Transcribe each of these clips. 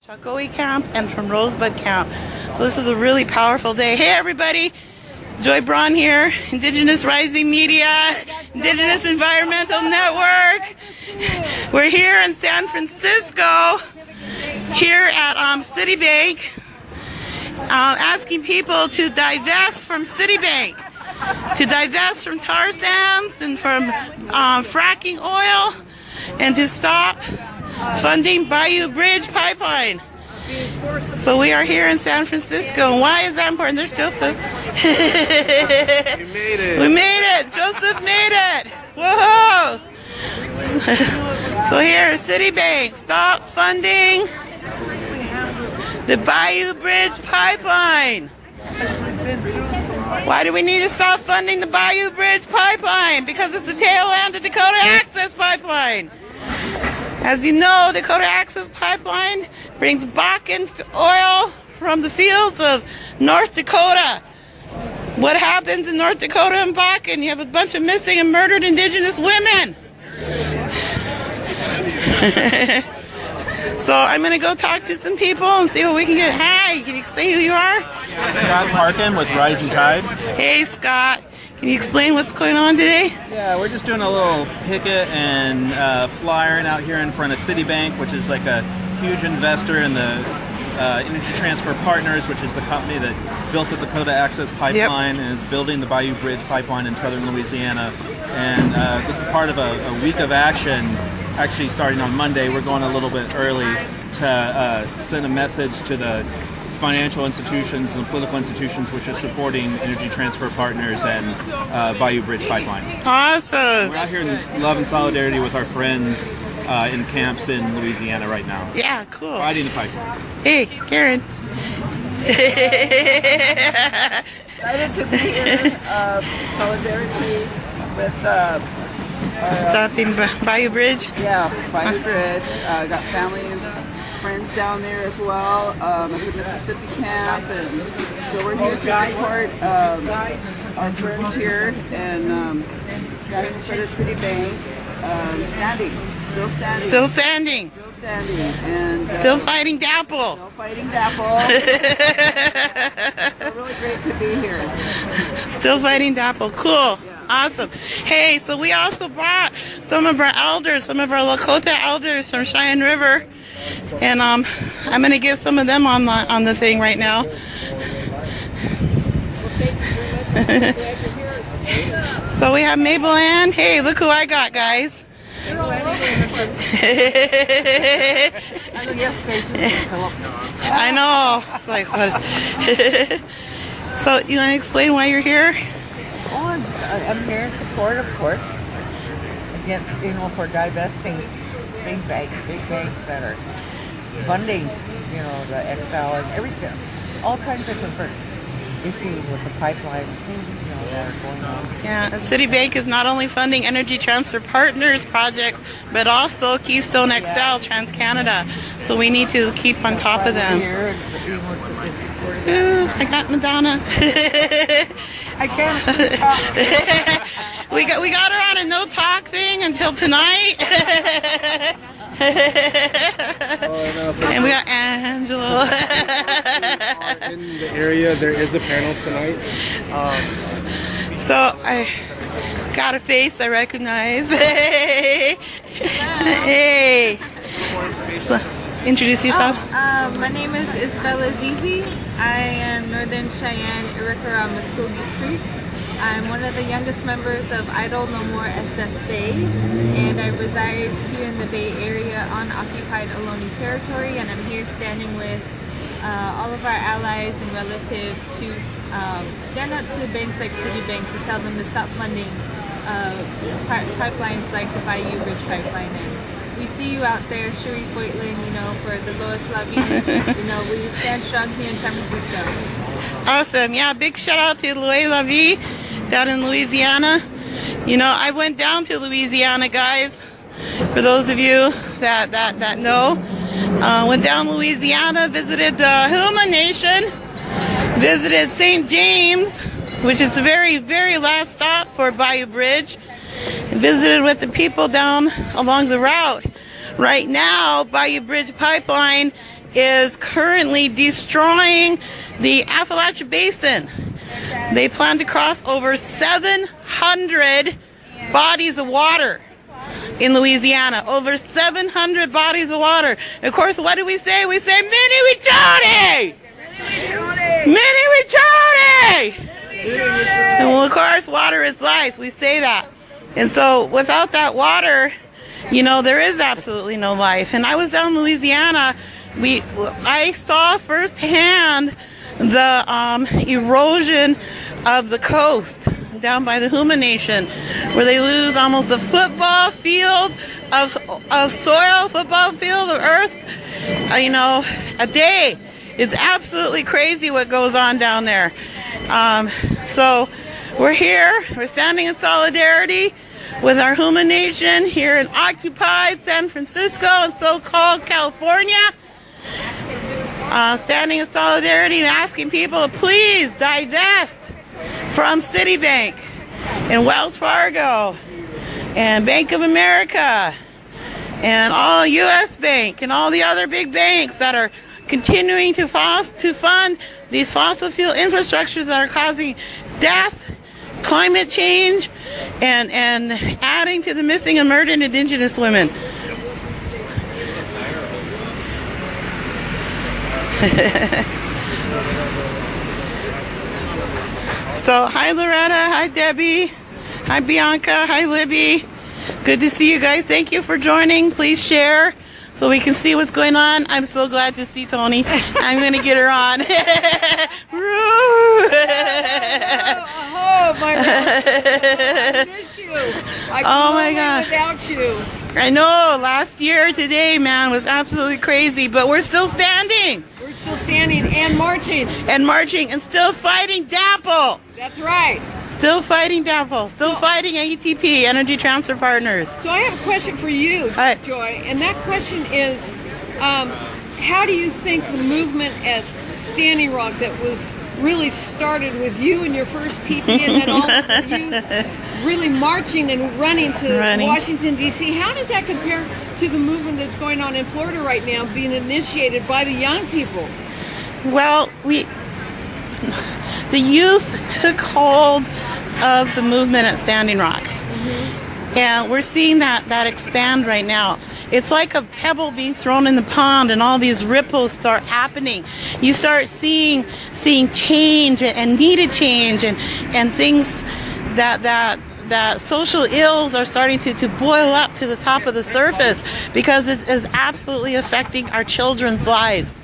Joye camp and from Rosebud camp. So this is a really powerful day. Hey everybody, Joy Braun here, Indigenous Rising Media, Indigenous Environmental Network. We're here in San Francisco, here at Citibank, asking people to divest from Citibank, to divest from tar sands and from fracking oil, and to stop funding Bayou Bridge pipeline. So we are here in San Francisco, and why is that important? There's Joseph. We made it. We made it. Joseph made it. Whoa! So here, Citibank, stop funding the Bayou Bridge pipeline. Why do we need to stop funding the Bayou Bridge pipeline? Because it's the tail end of the Dakota Access Pipeline. As you know, Dakota Access Pipeline brings Bakken oil from the fields of North Dakota. What happens in North Dakota and Bakken? You have a bunch of missing and murdered Indigenous women. So I'm going to go talk to some people and see what we can get. Hi, can you say who you are? Scott Parkin with Rising Tide. Hey, Scott. Can you explain what's going on today? Yeah, we're just doing a little picket and flyering out here in front of Citibank, which is like a huge investor in the Energy Transfer Partners, which is the company that built the Dakota Access Pipeline and is building the Bayou Bridge pipeline in southern Louisiana. And this is part of a week of action, actually starting on Monday. We're going a little bit early to send a message to the financial institutions and political institutions which are supporting Energy Transfer Partners and Bayou Bridge Pipeline. Awesome. We're out here in love and solidarity with our friends in camps in Louisiana right now. Yeah, cool. Riding the pipeline. Hey, Karen. Excited to be here. Solidarity with Stopping Bayou Bridge. Yeah, Bayou Bridge. Got family and friends down there as well, at the Mississippi camp, and so we're here to support our friends here, and standing in front of Citibank, still standing, and still fighting DAPL. Still fighting DAPL. So really great to be here. Still fighting DAPL. Cool. Yeah. Awesome. Hey, so we also brought some of our elders, some of our Lakota elders from Cheyenne River. And I'm gonna get some of them on the thing right now. So we have Mabel Ann. Hey, look who I got, guys. I know. It's like what? So you want to explain why you're here? Oh, I'm here in support, of course, against, for divesting big banks that are funding, the Excel and everything, all kinds of different issues with the pipelines, that are going on. Yeah, and Citibank is not only funding Energy Transfer Partners projects, but also Keystone XL, TransCanada. So we need to keep on top of them. Ooh, I got Madonna. I can't talk. We got her on a no talk thing until tonight. And we got Angelo. In the area, there is a panel tonight. So I got a face I recognize. Hey. So, introduce yourself. My name is Isabella Zizi. I am Northern Cheyenne Irikara Muskogee Creek. I'm one of the youngest members of Idle No More SF Bay, and I reside here in the Bay Area on occupied Ohlone territory, and I'm here standing with all of our allies and relatives to stand up to banks like Citibank to tell them to stop funding pipelines like the Bayou Bridge pipeline. And we see you out there, Cherie Foytlin, for the lowest lobbying. We stand strong here in San Francisco. Awesome. Yeah, big shout out to Joye La Vie down in Louisiana. I went down to Louisiana, guys. For those of you that know, went down Louisiana, visited the Huma Nation, visited St. James, which is the very, very last stop for Bayou Bridge, and visited with the people down along the route. Right now, Bayou Bridge Pipeline is currently destroying the Appalachian Basin. They plan to cross over 700 bodies of water in Louisiana. Over 700 bodies of water. Of course, what do we say? We say, Mini Wichoni! Mini Wichoni! And well, of course, water is life. We say that. And so without that water, you know, there is absolutely no life. And I was down in Louisiana. I saw firsthand the erosion of the coast down by the Huma Nation, where they lose almost a football field of soil, football field of earth, you know, a day. It's absolutely crazy what goes on down there. So we're here, we're standing in solidarity with our Huma Nation here in occupied San Francisco and so-called California. Standing in solidarity and asking people to please divest from Citibank and Wells Fargo and Bank of America and all U.S. Bank and all the other big banks that are continuing to fund these fossil fuel infrastructures that are causing death, climate change, and adding to the missing and murdered Indigenous women. So, hi Loretta, hi Debbie, hi Bianca, hi Libby. Good to see you guys. Thank you for joining. Please share so we can see what's going on. I'm so glad to see Tony. I'm going to get her on. Oh my God. I miss you. Oh my gosh. Without you. I know, last year today, man, was absolutely crazy, but we're still standing. We're still standing and marching. And marching and still fighting DAPL. That's right. Still fighting DAPL. Still fighting ATP, Energy Transfer Partners. So I have a question for you, Hi. Joy, and that question is, how do you think the movement at Standing Rock that was really started with you and your first teepee and then all of the youth really marching and running to Washington, D.C., how does that compare to the movement that's going on in Florida right now being initiated by the young people? Well, the youth took hold of the movement at Standing Rock. Mm-hmm. And we're seeing that expand right now. It's like a pebble being thrown in the pond and all these ripples start happening. You start seeing change and needed change and things that social ills are starting to boil up to the top of the surface because it is absolutely affecting our children's lives.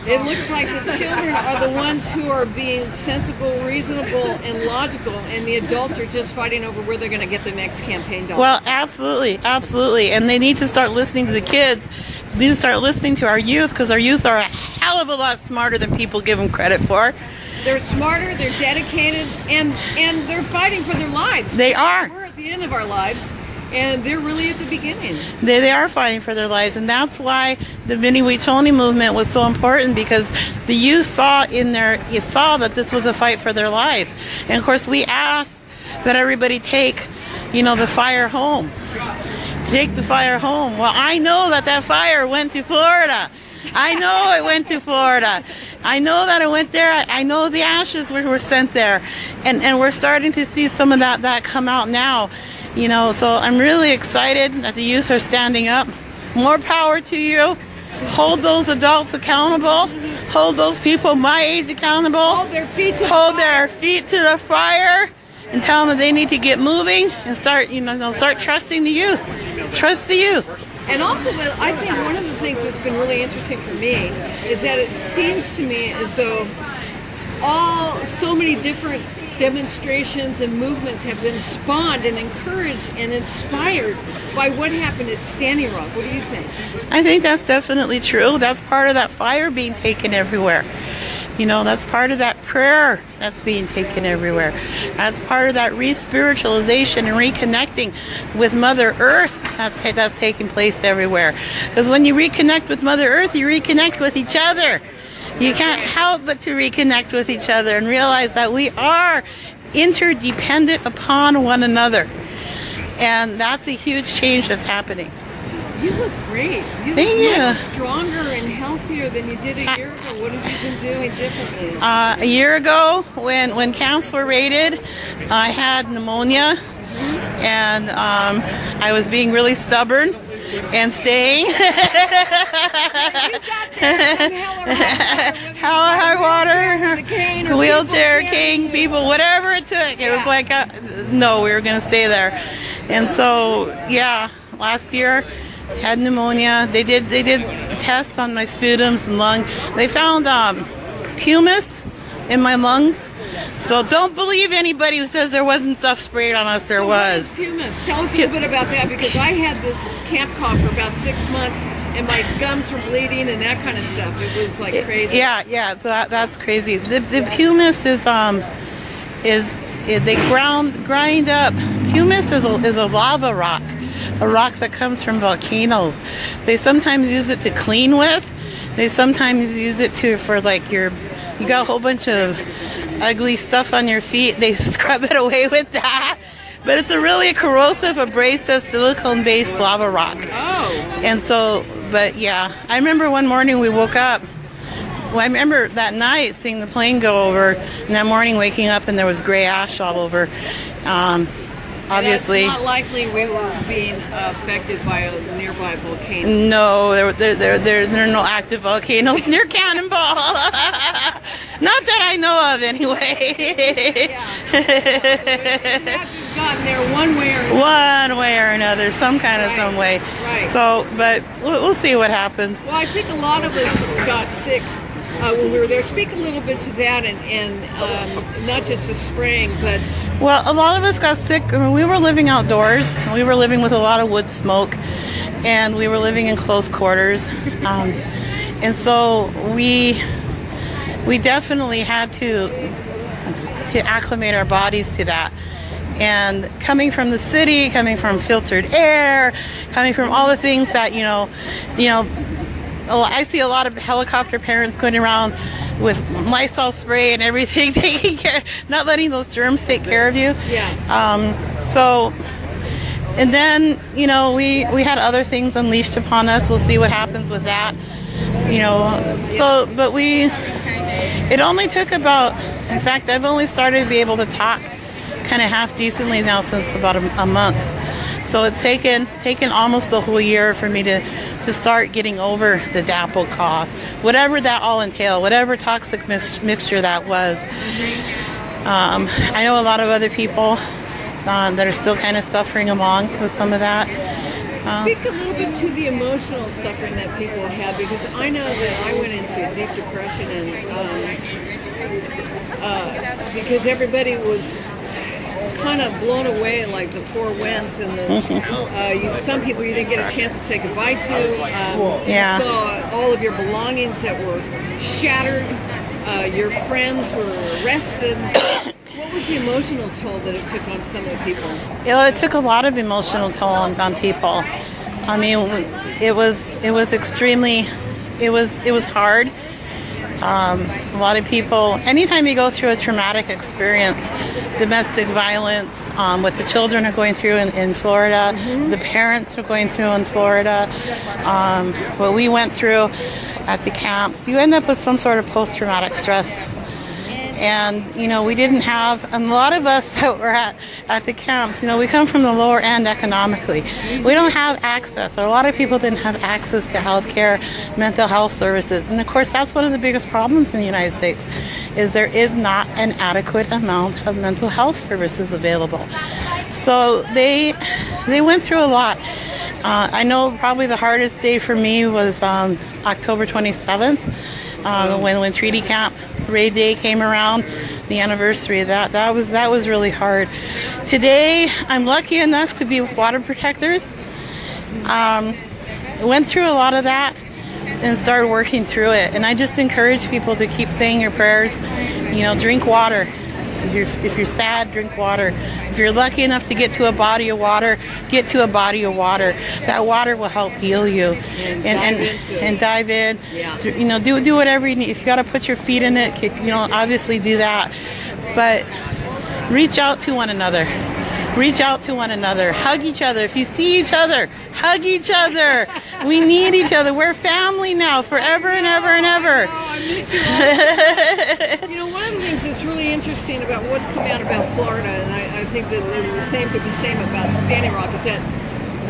It looks like the children are the ones who are being sensible, reasonable, and logical, and the adults are just fighting over where they're going to get the next campaign dollars. Well, absolutely, absolutely. And they need to start listening to the kids. They need to start listening to our youth because our youth are a hell of a lot smarter than people give them credit for. They're smarter, they're dedicated, and they're fighting for their lives. They are. We're at the end of our lives. And they're really at the beginning. They are fighting for their lives, and that's why the Mini Wichoni movement was so important, because the youth saw that this was a fight for their life. And of course, we asked that everybody take, the fire home. Take the fire home. Well, I know that fire went to Florida. I know it went to Florida. I know that it went there. I know the ashes were sent there, and we're starting to see some of that come out now. So I'm really excited that the youth are standing up. More power to you. Hold those adults accountable. Hold those people my age accountable. Hold their feet to the fire and tell them that they need to get moving and start trusting the youth. Trust the youth. And also, I think one of the things that's been really interesting for me is that it seems to me as though so many different demonstrations and movements have been spawned and encouraged and inspired by what happened at Standing Rock. What do you think? I think that's definitely true. That's part of that fire being taken everywhere. That's part of that prayer that's being taken everywhere. That's part of that re-spiritualization and reconnecting with Mother Earth that's taking place everywhere. Because when you reconnect with Mother Earth, you reconnect with each other. You can't help but to reconnect with each other and realize that we are interdependent upon one another. And that's a huge change that's happening. You look great. You Thank look you. much stronger and healthier than you did a year ago. What have you been doing differently? A year ago, when camps were raided, I had pneumonia, and I was being really stubborn and staying. High water, wheelchair king, people, whatever it took. It was like, no, we were going to stay there. And so, yeah, last year had pneumonia. They did tests on my sputums and lung. They found pumice in my lungs. So don't believe anybody who says there wasn't stuff sprayed on us. There was. What is pumice? Tell us a little bit about that, because I had this camp cough for about 6 months, and my gums were bleeding and that kind of stuff. It was like crazy. Yeah. So that's crazy. The pumice is they grind up. Pumice is a lava rock, a rock that comes from volcanoes. They sometimes use it to clean with. They sometimes use it for like you got a whole bunch of ugly stuff on your feet. They scrub it away with that. But it's a really corrosive, abrasive, silicone-based lava rock. Oh. And so, but yeah, I remember one morning we woke up. Well, I remember that night seeing the plane go over, and that morning waking up and there was gray ash all over. Obviously, it's not likely we were being affected by a nearby volcano. No, there are no active volcanoes near Cannonball. Not that I know of, anyway. You've gotten there one way or another. One way or another, some way. Right. So, but we'll see what happens. Well, I think a lot of us got sick when we were there. Speak a little bit to that, and not just the spraying, but... Well, a lot of us got sick. I mean, we were living outdoors. We were living with a lot of wood smoke, and we were living in close quarters. And so we definitely had to acclimate our bodies to that. And coming from the city, coming from filtered air, coming from all the things that, I see a lot of helicopter parents going around with Lysol spray and everything, taking care, not letting those germs take care of you. Yeah. And then, we had other things unleashed upon us. We'll see what happens with that. But it only took about, in fact, I've only started to be able to talk kind of half decently now since about a month. So it's taken almost a whole year for me to start getting over the dapple cough, whatever that all entailed, whatever toxic mixture that was. I know a lot of other people that are still kind of suffering along with some of that. Speak a little bit to the emotional suffering that people have, because I know that I went into a deep depression, and because everybody was kind of blown away like the four winds, and some people you didn't get a chance to say goodbye to. You saw all of your belongings that were shattered. Your friends were arrested. What was the emotional toll that it took on some of the people? It took a lot of emotional toll on people. I mean, it was extremely, it was hard. A lot of people, anytime you go through a traumatic experience, domestic violence, what the children are going through in Florida, the parents are going through in Florida, what we went through at the camps, you end up with some sort of post-traumatic stress. And, we didn't have, and a lot of us that were at the camps, we come from the lower end economically. We don't have access, or a lot of people didn't have access to health care, mental health services. And of course, that's one of the biggest problems in the United States, is there is not an adequate amount of mental health services available. So they went through a lot. I know probably the hardest day for me was October 27th, when Treaty Camp Raid Day came around, the anniversary of that. That was really hard. Today, I'm lucky enough to be with water protectors. Went through a lot of that and started working through it. And I just encourage people to keep saying your prayers. Drink water. If you're sad, drink water. If you're lucky enough to get to a body of water, get to a body of water. That water will help heal you. And dive in. Yeah. Do whatever you need. If you got to put your feet in it, obviously do that. But reach out to one another. Reach out to one another. Hug each other. If you see each other, hug each other. We need each other. We're family now, forever and ever and ever. Oh, I miss you all. You know, one of the things that's really interesting about what's come out about Florida, and I think that the same could be same about Standing Rock, is that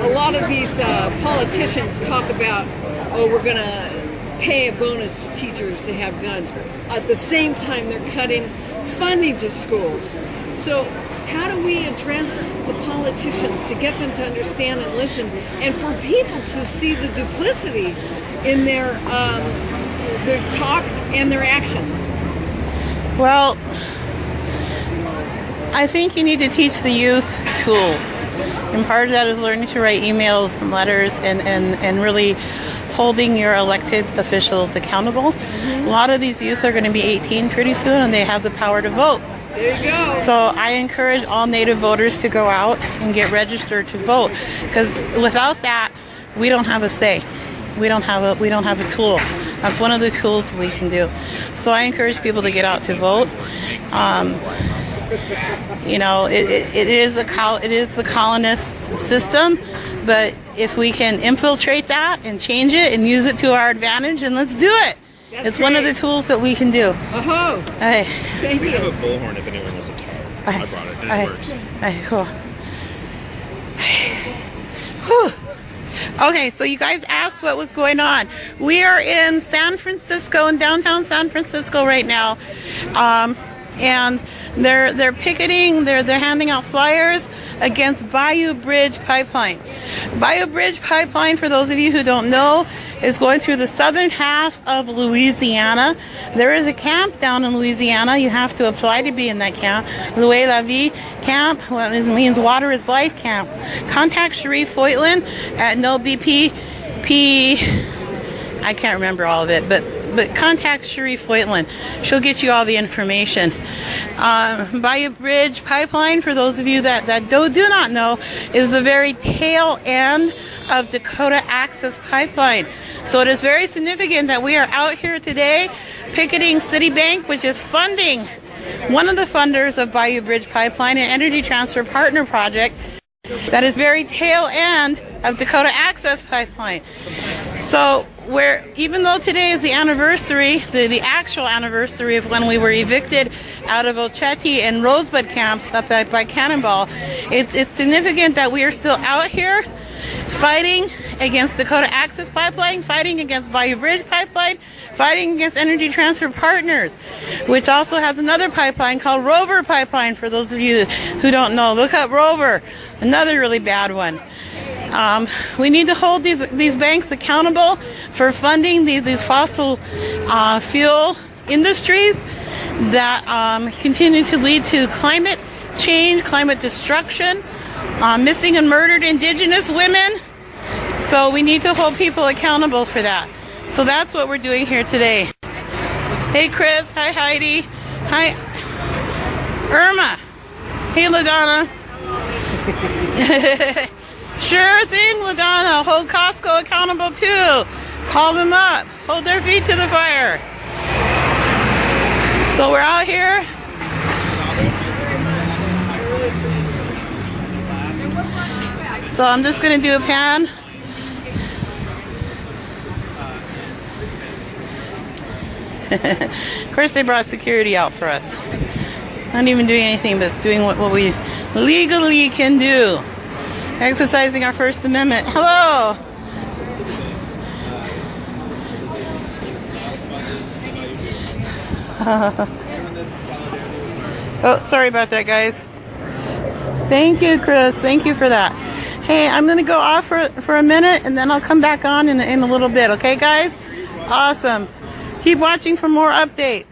a lot of these politicians talk about, oh, we're going to pay a bonus to teachers to have guns. At the same time, they're cutting funding to schools. So how do we address the politicians to get them to understand and listen, and for people to see the duplicity in their talk and their action? Well, I think you need to teach the youth tools. And part of that is learning to write emails and letters and really holding your elected officials accountable. A lot of these youth are going to be 18 pretty soon, and they have the power to vote. There you go. So I encourage all Native voters to go out and get registered to vote, because without that, we don't have a say. We don't have a tool. That's one of the tools we can do. So I encourage people to get out to vote. You know, it is the colonist system, but if we can infiltrate that and change it and use it to our advantage, then let's do it. It's one of the tools that we can do. Oh, Hey. thank We have a you. bullhorn if anyone wants to talk. I brought it, and it works. Cool. Whew. Okay, so you guys asked what was going on. We are in San Francisco, in downtown San Francisco right now, and they're picketing. They're handing out flyers against Bayou Bridge Pipeline. Bayou Bridge Pipeline, for those of you who don't know, is going through the southern half of Louisiana. There is a camp down in Louisiana. You have to apply to be in that camp. Louis La Vie camp, what it means water is life camp. Contact Cherie Foytlin at no BP. I can't remember all of it, but contact Cherie Foytlin. She'll get you all the information. Bayou Bridge Pipeline, for those of you that do not know, is the very tail end of Dakota Access Pipeline. So it is very significant that we are out here today picketing Citibank, which is funding, one of the funders of Bayou Bridge Pipeline, an energy transfer partner project that is very tail end of Dakota Access Pipeline. So even though today is the anniversary, the actual anniversary of when we were evicted out of Ocheti and Rosebud camps up by Cannonball, it's significant that we are still out here fighting against Dakota Access Pipeline, fighting against Bayou Bridge Pipeline, fighting against Energy Transfer Partners, which also has another pipeline called Rover Pipeline, for those of you who don't know. Look up Rover, another really bad one. We need to hold these banks accountable for funding these fossil fuel industries that continue to lead to climate change, climate destruction, missing and murdered Indigenous women. So we need to hold people accountable for that. So that's what we're doing here today. Hey Chris, hi Heidi, hi Irma, hey LaDonna. Sure thing, LaDonna. Hold Costco accountable too. Call them up. Hold their feet to the fire. So we're out here. So I'm just going to do a pan. Of course they brought security out for us. Not even doing anything but doing what we legally can do. Exercising our First Amendment. Hello! Oh, sorry about that, guys. Thank you, Chris. Thank you for that. Hey, I'm going to go off for a minute, and then I'll come back on in a little bit. Okay, guys? Awesome. Keep watching for more updates.